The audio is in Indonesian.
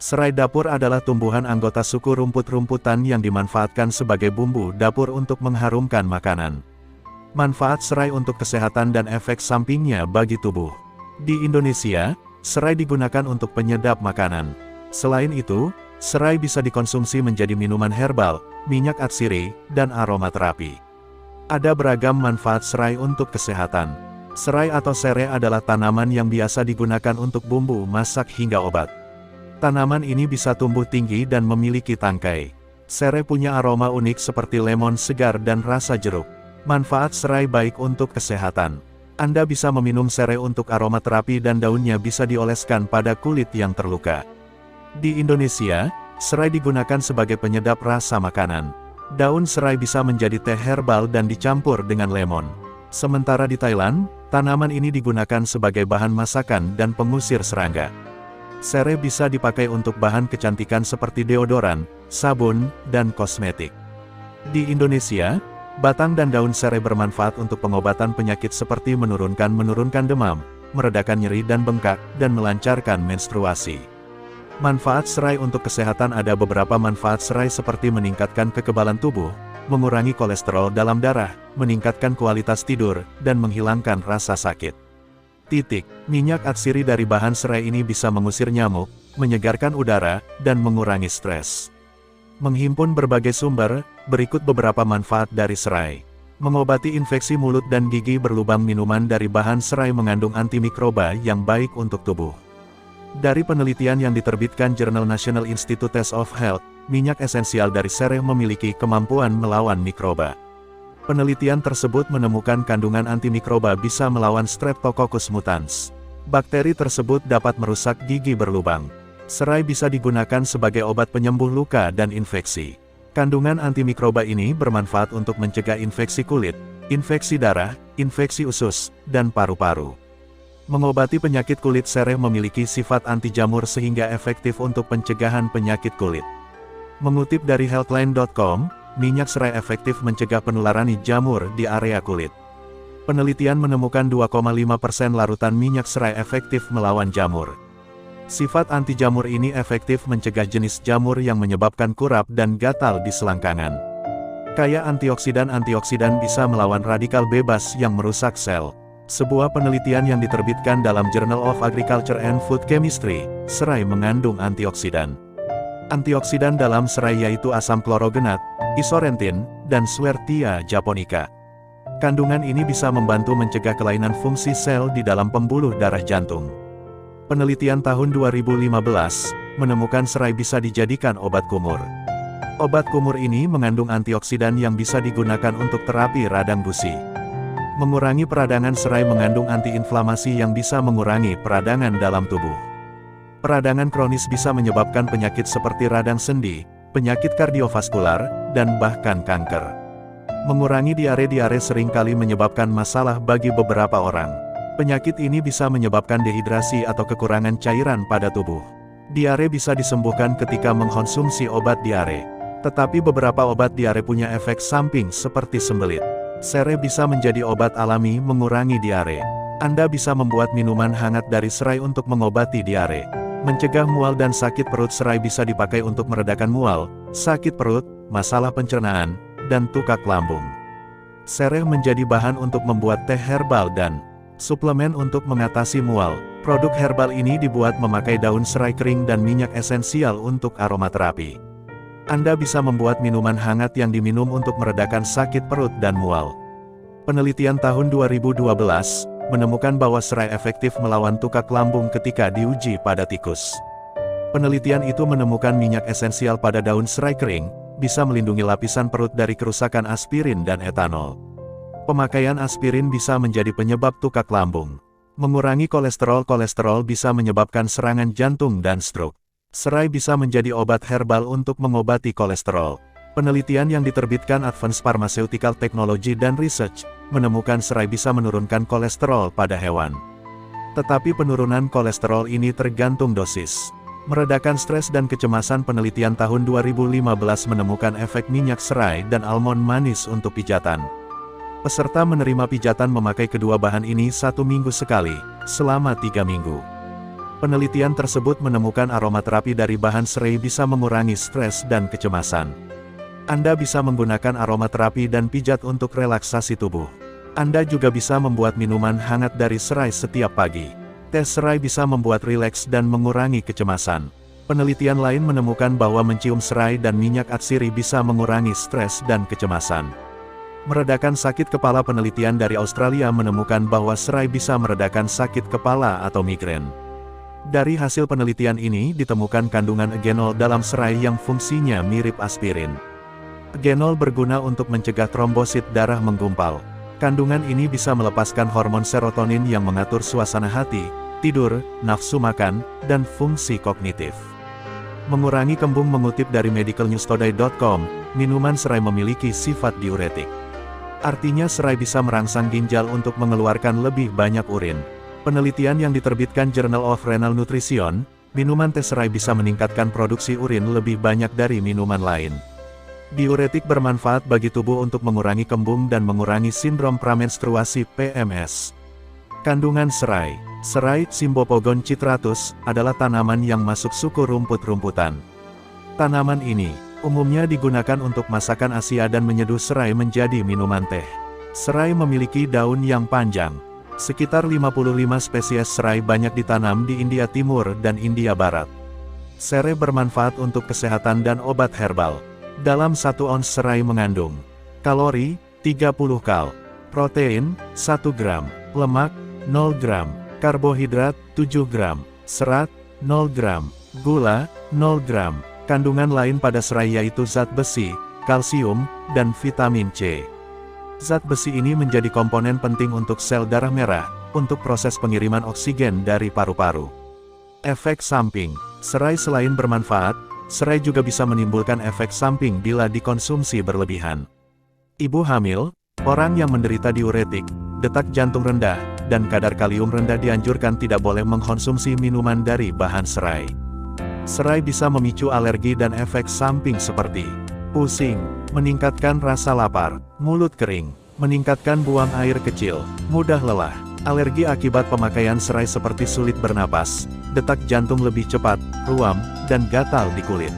Serai dapur adalah tumbuhan anggota suku rumput-rumputan yang dimanfaatkan sebagai bumbu dapur untuk mengharumkan makanan. Manfaat serai untuk kesehatan dan efek sampingnya bagi tubuh. Di Indonesia, serai digunakan untuk penyedap makanan. Selain itu, serai bisa dikonsumsi menjadi minuman herbal, minyak atsiri, dan aromaterapi. Ada beragam manfaat serai untuk kesehatan. Serai atau sereh adalah tanaman yang biasa digunakan untuk bumbu masak hingga obat. Tanaman ini bisa tumbuh tinggi dan memiliki tangkai. Serai punya aroma unik seperti lemon segar dan rasa jeruk. Manfaat serai baik untuk kesehatan. Anda bisa meminum serai untuk aromaterapi dan daunnya bisa dioleskan pada kulit yang terluka. Di Indonesia, serai digunakan sebagai penyedap rasa makanan. Daun serai bisa menjadi teh herbal dan dicampur dengan lemon. Sementara di Thailand, tanaman ini digunakan sebagai bahan masakan dan pengusir serangga. Serai bisa dipakai untuk bahan kecantikan seperti deodoran, sabun, dan kosmetik. Di Indonesia, batang dan daun serai bermanfaat untuk pengobatan penyakit seperti menurunkan demam, meredakan nyeri dan bengkak, dan melancarkan menstruasi. Manfaat serai untuk kesehatan. Ada beberapa manfaat serai seperti meningkatkan kekebalan tubuh, mengurangi kolesterol dalam darah, meningkatkan kualitas tidur, dan menghilangkan rasa sakit. Minyak atsiri dari bahan serai ini bisa mengusir nyamuk, menyegarkan udara, dan mengurangi stres. Menghimpun berbagai sumber, berikut beberapa manfaat dari serai. Mengobati infeksi mulut dan gigi berlubang. Minuman dari bahan serai mengandung antimikroba yang baik untuk tubuh. Dari penelitian yang diterbitkan Jurnal National Institutes of Health, minyak esensial dari serai memiliki kemampuan melawan mikroba. Penelitian tersebut menemukan kandungan antimikroba bisa melawan Streptococcus mutans. Bakteri tersebut dapat merusak gigi berlubang. Serai bisa digunakan sebagai obat penyembuh luka dan infeksi. Kandungan antimikroba ini bermanfaat untuk mencegah infeksi kulit, infeksi darah, infeksi usus, dan paru-paru. Mengobati penyakit kulit. Serai memiliki sifat anti jamur sehingga efektif untuk pencegahan penyakit kulit. Mengutip dari healthline.com, minyak serai efektif mencegah penularan jamur di area kulit. Penelitian menemukan 2,5% larutan minyak serai efektif melawan jamur. Sifat anti jamur ini efektif mencegah jenis jamur yang menyebabkan kurap dan gatal di selangkangan. Kaya antioksidan. Antioksidan bisa melawan radikal bebas yang merusak sel. Sebuah penelitian yang diterbitkan dalam Journal of Agriculture and Food Chemistry, serai mengandung antioksidan. Antioksidan dalam serai yaitu asam klorogenat, isorentin, dan Schwertia japonica. Kandungan ini bisa membantu mencegah kelainan fungsi sel di dalam pembuluh darah jantung. Penelitian tahun 2015 menemukan serai bisa dijadikan obat kumur. Obat kumur ini mengandung antioksidan yang bisa digunakan untuk terapi radang gusi. Mengurangi peradangan. Serai mengandung antiinflamasi yang bisa mengurangi peradangan dalam tubuh. Peradangan kronis bisa menyebabkan penyakit seperti radang sendi, penyakit kardiovaskular, dan bahkan kanker. Mengurangi diare. Diare seringkali menyebabkan masalah bagi beberapa orang. Penyakit ini bisa menyebabkan dehidrasi atau kekurangan cairan pada tubuh. Diare bisa disembuhkan ketika mengkonsumsi obat diare. Tetapi beberapa obat diare punya efek samping seperti sembelit. Serai bisa menjadi obat alami mengurangi diare. Anda bisa membuat minuman hangat dari serai untuk mengobati diare. Mencegah mual dan sakit perut. Serai bisa dipakai untuk meredakan mual, sakit perut, masalah pencernaan, dan tukak lambung. Serai menjadi bahan untuk membuat teh herbal dan suplemen untuk mengatasi mual. Produk herbal ini dibuat memakai daun serai kering dan minyak esensial untuk aromaterapi. Anda bisa membuat minuman hangat yang diminum untuk meredakan sakit perut dan mual. Penelitian tahun 2012 menemukan bahwa serai efektif melawan tukak lambung ketika diuji pada tikus. Penelitian itu menemukan minyak esensial pada daun serai kering bisa melindungi lapisan perut dari kerusakan aspirin dan etanol. Pemakaian aspirin bisa menjadi penyebab tukak lambung. Mengurangi kolesterol. Kolesterol bisa menyebabkan serangan jantung dan stroke. Serai bisa menjadi obat herbal untuk mengobati kolesterol. Penelitian yang diterbitkan Advanced Pharmaceutical Technology dan Research menemukan serai bisa menurunkan kolesterol pada hewan. Tetapi penurunan kolesterol ini tergantung dosis. Meredakan stres dan kecemasan. Penelitian tahun 2015 menemukan efek minyak serai dan almond manis untuk pijatan. Peserta menerima pijatan memakai kedua bahan ini 1 minggu sekali, selama 3 minggu. Penelitian tersebut menemukan aromaterapi dari bahan serai bisa mengurangi stres dan kecemasan. Anda bisa menggunakan aromaterapi dan pijat untuk relaksasi tubuh. Anda juga bisa membuat minuman hangat dari serai setiap pagi. Teh serai bisa membuat rileks dan mengurangi kecemasan. Penelitian lain menemukan bahwa mencium serai dan minyak atsiri bisa mengurangi stres dan kecemasan. Meredakan sakit kepala. Penelitian dari Australia menemukan bahwa serai bisa meredakan sakit kepala atau migrain. Dari hasil penelitian ini ditemukan kandungan eugenol dalam serai yang fungsinya mirip aspirin. Eugenol berguna untuk mencegah trombosit darah menggumpal. Kandungan ini bisa melepaskan hormon serotonin yang mengatur suasana hati, tidur, nafsu makan, dan fungsi kognitif. Mengurangi kembung. Mengutip dari medicalnewstoday.com, minuman serai memiliki sifat diuretik. Artinya serai bisa merangsang ginjal untuk mengeluarkan lebih banyak urin. Penelitian yang diterbitkan Journal of Renal Nutrition, minuman teh serai bisa meningkatkan produksi urin lebih banyak dari minuman lain. Diuretik bermanfaat bagi tubuh untuk mengurangi kembung dan mengurangi sindrom pramenstruasi PMS. Kandungan serai. Serai Cymbopogon citratus adalah tanaman yang masuk suku rumput-rumputan. Tanaman ini umumnya digunakan untuk masakan Asia dan menyeduh serai menjadi minuman teh. Serai memiliki daun yang panjang. Sekitar 55 spesies serai banyak ditanam di India Timur dan India Barat. Serai bermanfaat untuk kesehatan dan obat herbal. Dalam 1 ons serai mengandung kalori, 30 kal, protein, 1 gram, lemak, 0 gram, karbohidrat, 7 gram, serat, 0 gram, gula, 0 gram. Kandungan lain pada serai yaitu zat besi, kalsium, dan vitamin C. Zat besi ini menjadi komponen penting untuk sel darah merah, untuk proses pengiriman oksigen dari paru-paru. Efek samping. Serai selain bermanfaat, serai juga bisa menimbulkan efek samping bila dikonsumsi berlebihan. Ibu hamil, orang yang menderita diuretik, detak jantung rendah, dan kadar kalium rendah dianjurkan tidak boleh mengkonsumsi minuman dari bahan serai. Serai bisa memicu alergi dan efek samping seperti pusing, meningkatkan rasa lapar, mulut kering, meningkatkan buang air kecil, mudah lelah. Alergi akibat pemakaian serai seperti sulit bernapas, detak jantung lebih cepat, ruam, dan gatal di kulit.